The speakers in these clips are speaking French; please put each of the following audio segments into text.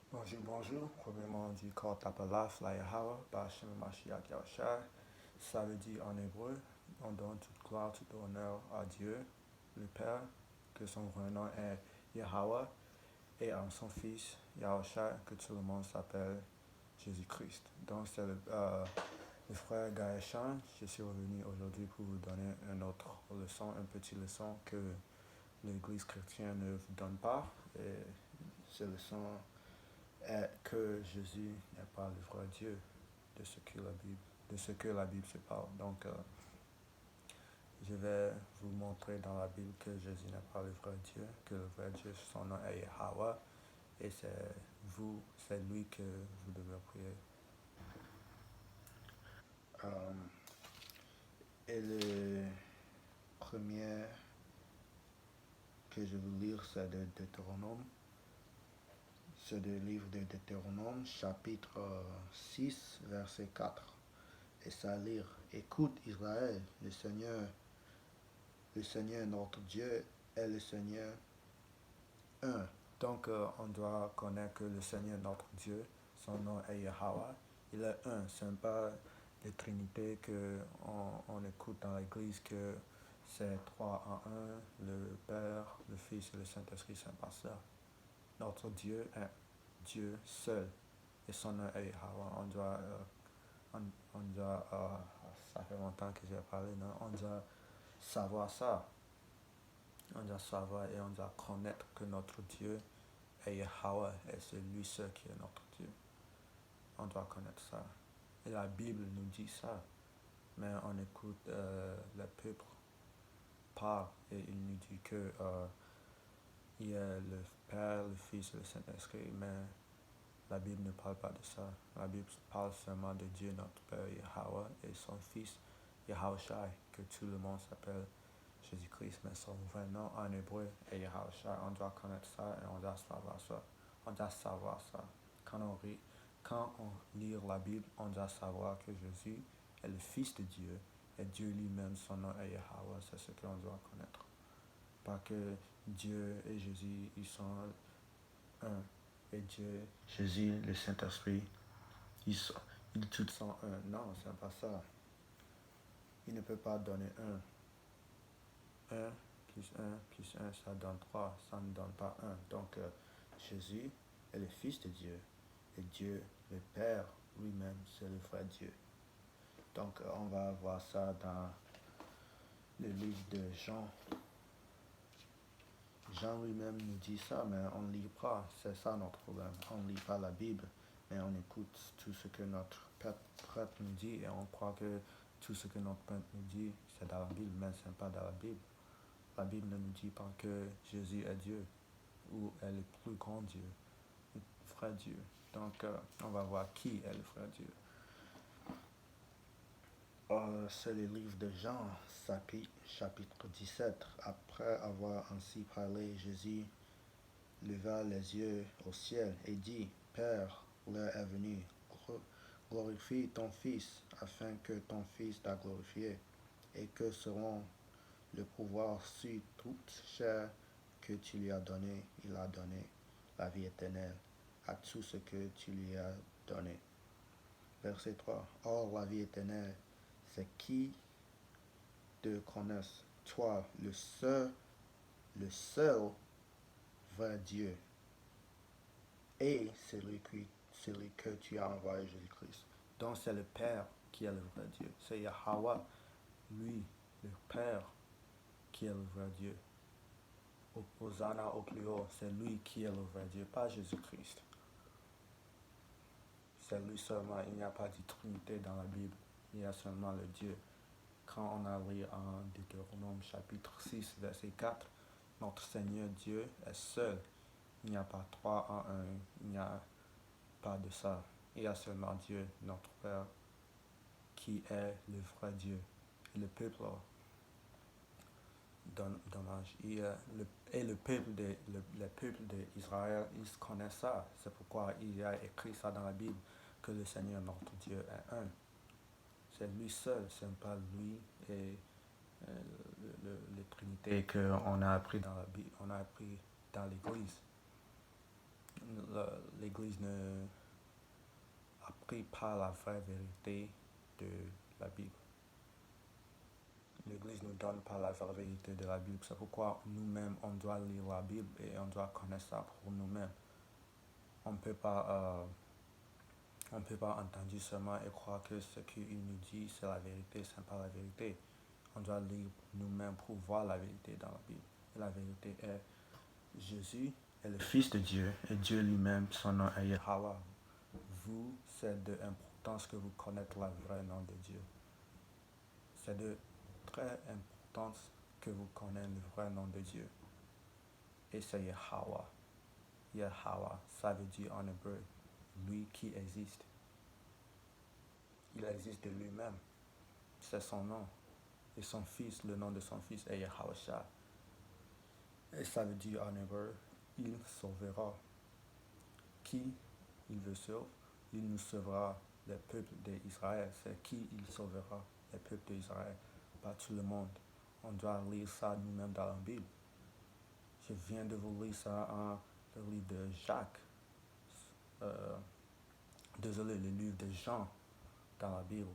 Bonjour, bonjour. Premièrement, on dit Kort Tapalaf, la Yahweh, Ba'ashem Mashiach Yahushua. Ça veut dire en hébreu, on donne toute gloire, tout honneur à Dieu, le Père, que son vrai nom est Yahweh, et à son Fils, Yahushua, que tout le monde s'appelle Jésus-Christ. Donc, c'est le frère Gaëchan. Je suis revenu aujourd'hui pour vous donner une autre leçon, une petite leçon que l'Église chrétienne ne vous donne pas. Et cette leçon est que Jésus n'est pas le vrai Dieu de ce que la Bible se parle. Donc, je vais vous montrer dans la Bible que Jésus n'est pas le vrai Dieu, que le vrai Dieu, son nom est Yahweh, et c'est lui que vous devez prier. Euh, et le premier que je veux lire, c'est de Deutéronome. C'est le livre de Deutéronome, chapitre 6, verset 4. Et ça lire, écoute Israël, le Seigneur notre Dieu est le Seigneur un. Donc on doit connaître que le Seigneur notre Dieu, son nom est Yahweh, il est un. Ce n'est pas les trinités qu'on écoute dans l'église que c'est trois en un, le Père, le Fils et le Saint-Esprit, c'est pas ça. Notre Dieu est Dieu seul et son nom est Yahweh. On doit ça fait longtemps que j'ai parlé, non? On doit savoir ça. On doit savoir et on doit connaître que notre Dieu est Yahweh et c'est lui seul qui est notre Dieu. On doit connaître ça. Et la Bible nous dit ça. Mais on écoute le peuple parle et il nous dit que il y a le Père, le Fils et le Saint-Esprit, mais la Bible ne parle pas de ça. La Bible parle seulement de Dieu, notre Père Yahweh, et son Fils Yahushua, que tout le monde s'appelle Jésus-Christ, mais son vrai nom en hébreu est Yahushua. On doit connaître ça et on doit savoir ça. On doit savoir ça. Quand on lit la Bible, on doit savoir que Jésus est le Fils de Dieu et Dieu lui-même, son nom est Yahweh. C'est ce qu'on doit connaître. Pas que Dieu et Jésus, ils sont un. Et Dieu, Jésus, le Saint-Esprit, ils tous sont un. Non, c'est pas ça. Il ne peut pas donner un plus un plus un, ça donne 3. Ça ne donne pas un. Donc, Jésus est le Fils de Dieu. Et Dieu, le Père lui-même, c'est le vrai Dieu. Donc, on va voir ça dans le livre de Jean. Jean lui-même nous dit ça, mais on ne lit pas. C'est ça notre problème. On ne lit pas la Bible, mais on écoute tout ce que notre prêtre nous dit et on croit que tout ce que notre prêtre nous dit, c'est dans la Bible, mais ce n'est pas dans la Bible. La Bible ne nous dit pas que Jésus est Dieu ou est le plus grand Dieu, le vrai Dieu. Donc, on va voir qui est le vrai Dieu. C'est le livre de Jean, chapitre 17. Après avoir ainsi parlé, Jésus leva les yeux au ciel et dit, Père, l'heure est venue, glorifie ton Fils, afin que ton Fils t'a glorifié, et que selon le pouvoir sur toute chair que tu lui as donné, il a donné la vie éternelle à tout ce que tu lui as donné. Verset 3. Or, la vie éternelle, c'est qui te connaisse, toi, le seul vrai Dieu, et celui que tu as envoyé, Jésus-Christ. Donc, c'est le Père qui est le vrai Dieu. C'est Yahweh, lui, le Père, qui est le vrai Dieu. Hosanna au plus haut, c'est lui qui est le vrai Dieu, pas Jésus-Christ. C'est lui seulement, il n'y a pas de trinité dans la Bible, il y a seulement le Dieu. Quand on a lu en Deutéronome chapitre 6, verset 4, notre Seigneur Dieu est seul. Il n'y a pas trois en un, il n'y a pas de ça. Il y a seulement Dieu, notre Père, qui est le vrai Dieu. Et le peuple dommage. Et le peuple d'Israël, ils connaissent ça. C'est pourquoi il y a écrit ça dans la Bible, que le Seigneur notre Dieu est un. C'est lui seul, ce n'est pas lui et les trinités qu'on a appris dans la Bible, on a appris dans l'Église. l'Église ne apprit pas la vraie vérité de la Bible. L'Église ne donne pas la vraie vérité de la Bible. C'est pourquoi nous-mêmes, on doit lire la Bible et on doit connaître ça pour nous-mêmes. On ne peut pas entendre seulement et croire que ce qu'il nous dit, c'est la vérité, c'est pas la vérité. On doit lire nous-mêmes pour voir la vérité dans la Bible. Et la vérité est Jésus est le Fils de Dieu et Dieu lui-même, son nom est Yahweh. Vous, c'est de importance que vous connaissez le vrai nom de Dieu. C'est de très importance que vous connaissez le vrai nom de Dieu. Et c'est Yahweh. Yahweh, ça veut dire en hébreu, lui qui existe. Il existe de lui-même. C'est son nom. Et son fils, le nom de son fils est Yahweh. Et ça veut dire en hébreu, il sauvera. Qui il veut sauver? Il nous sauvera, le peuple d'Israël. C'est qui il sauvera? Le peuple d'Israël. Pas tout le monde. On doit lire ça nous-mêmes dans la Bible. Je viens de vous lire ça dans le livre de Jacques. Le livre de Jean dans la Bible.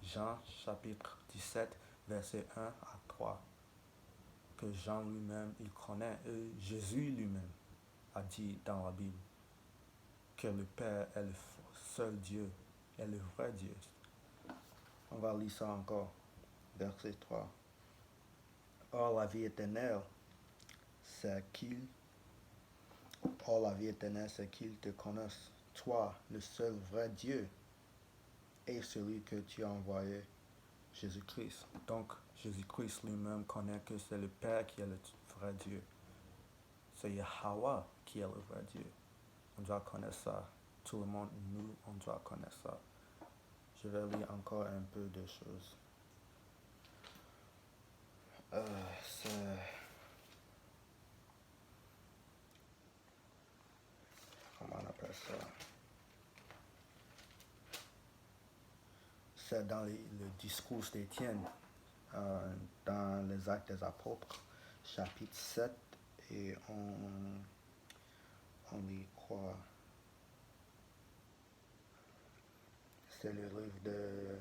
Jean chapitre 17, verset 1 à 3. Que Jean lui-même, il connaît. Et Jésus lui-même a dit dans la Bible que le Père est le seul Dieu, est le vrai Dieu. On va lire ça encore. Verset 3. Or la vie éternelle, c'est qu'il te connaisse, toi, le seul vrai Dieu, et celui que tu as envoyé, Jésus-Christ. Donc, Jésus-Christ lui-même connaît que c'est le Père qui est le vrai Dieu. C'est Yahweh qui est le vrai Dieu. On doit connaître ça. Tout le monde, nous, on doit connaître ça. Je vais lire encore un peu de choses. Comment on appelle ça? C'est dans le discours d'Étienne, dans les Actes des Apôtres, chapitre 7, et on y croit. C'est le livre de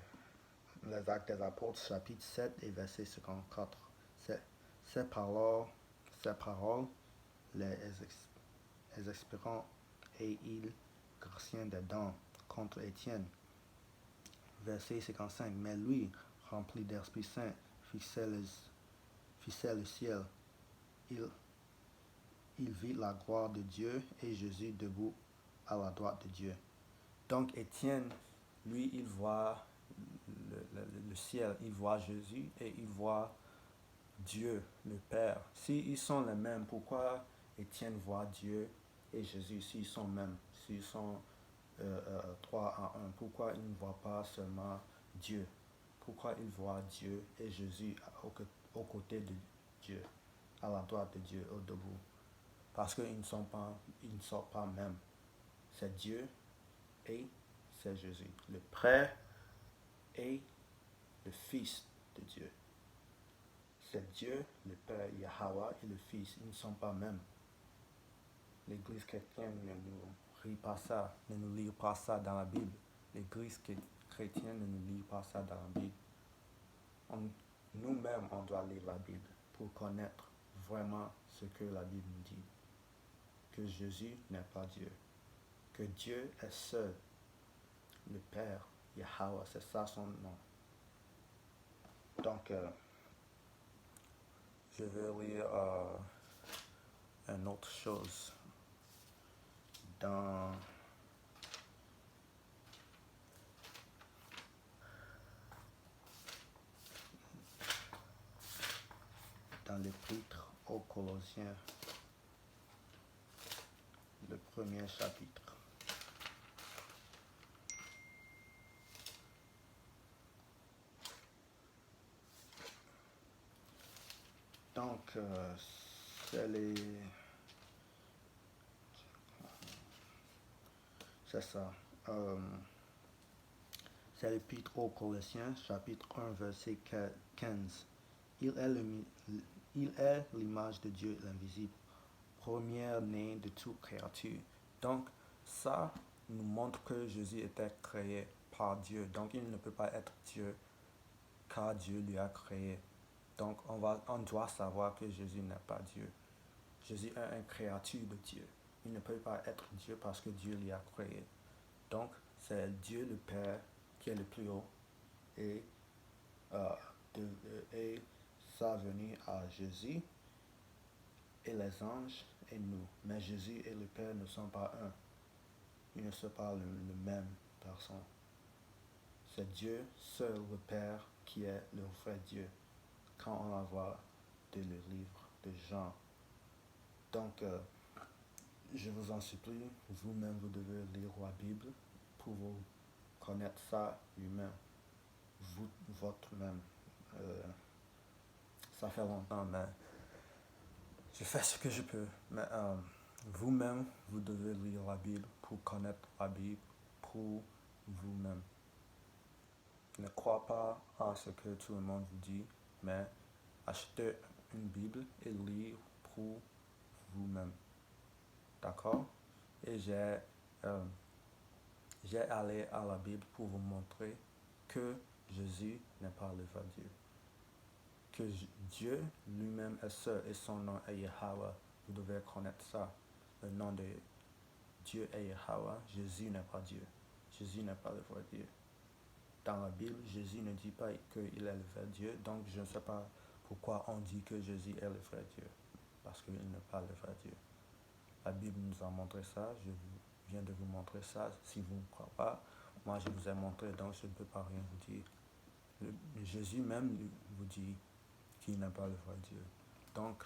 les Actes des Apôtres, chapitre 7 et verset 54. Ces paroles, les expirant, et il grassien dedans contre Étienne. Verset 55. Mais lui, rempli d'Esprit Saint, fixait le ciel. Il vit la gloire de Dieu et Jésus debout à la droite de Dieu. Donc Étienne, lui, il voit le ciel, il voit Jésus et il voit Dieu, le Père. S'ils sont les mêmes, pourquoi Étienne voit Dieu et Jésus, s'ils sont mêmes, s'ils sont 3 en 1, pourquoi il ne voit pas seulement Dieu? Pourquoi il voit Dieu et Jésus aux côtés de Dieu, à la droite de Dieu, au debout? Parce qu'ils ne sont pas mêmes. C'est Dieu et c'est Jésus. Le Père et le Fils de Dieu. C'est Dieu, le Père, Yahweh et le Fils. Ils ne sont pas mêmes. L'Église chrétienne ne nous lit pas ça, ne nous lit pas ça dans la Bible. L'Église chrétienne ne nous lit pas ça dans la Bible. Nous-mêmes, on doit lire la Bible pour connaître vraiment ce que la Bible nous dit. Que Jésus n'est pas Dieu. Que Dieu est seul. Le Père, Yahweh, c'est ça son nom. Donc, je vais lire une autre chose. Dans l'Épître aux Colossiens, le premier chapitre. Donc, c'est ça. C'est l'Épître aux Colossiens, chapitre 1, verset 15. Il est l'image de Dieu l'invisible, première-né de toute créature. Donc, ça nous montre que Jésus était créé par Dieu. Donc il ne peut pas être Dieu car Dieu lui a créé. Donc on doit savoir que Jésus n'est pas Dieu. Jésus est une créature de Dieu. Il ne peut pas être Dieu parce que Dieu l'y a créé. Donc c'est Dieu le Père qui est le plus haut et, euh, et sa venue à Jésus et les anges et nous. Mais Jésus et le Père ne sont pas un. Ils ne sont pas le même personne. C'est Dieu seul, le Père, qui est le vrai Dieu. Quand on la voit dans le livre de Jean. Donc, je vous en supplie, vous-même, vous devez lire la Bible pour vous connaître ça lui-même, vous, votre même. Ça fait longtemps, mais je fais ce que je peux. Mais vous-même, vous devez lire la Bible pour connaître la Bible pour vous-même. Ne crois pas à ce que tout le monde vous dit, mais achetez une Bible et lire pour vous-même. D'accord? Et j'ai allé à la Bible pour vous montrer que Jésus n'est pas le vrai Dieu. Que Dieu lui-même est seul et son nom est Yahweh. Vous devez connaître ça. Le nom de Dieu est Yahweh. Jésus n'est pas Dieu. Jésus n'est pas le vrai Dieu. Dans la Bible, Jésus ne dit pas qu'il est le vrai Dieu. Donc je ne sais pas pourquoi on dit que Jésus est le vrai Dieu. Parce qu'il n'est pas le vrai Dieu. La Bible nous a montré ça. Je viens de vous montrer ça. Si vous ne croyez pas, moi je vous ai montré, donc je ne peux pas rien vous dire. Jésus même vous dit qu'il n'est pas le vrai Dieu. Donc,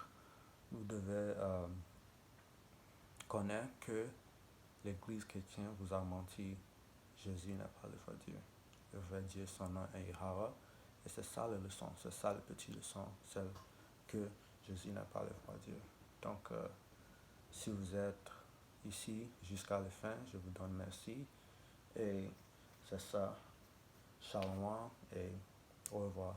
vous devez connaître que l'Église chrétienne vous a menti. Jésus n'est pas le vrai Dieu. Le vrai Dieu, son nom est Yahweh. Et c'est ça la leçon, c'est ça la petite leçon, c'est que Jésus n'est pas le vrai Dieu. Donc, si vous êtes ici jusqu'à la fin, je vous donne merci. Et c'est ça. Shalom et au revoir.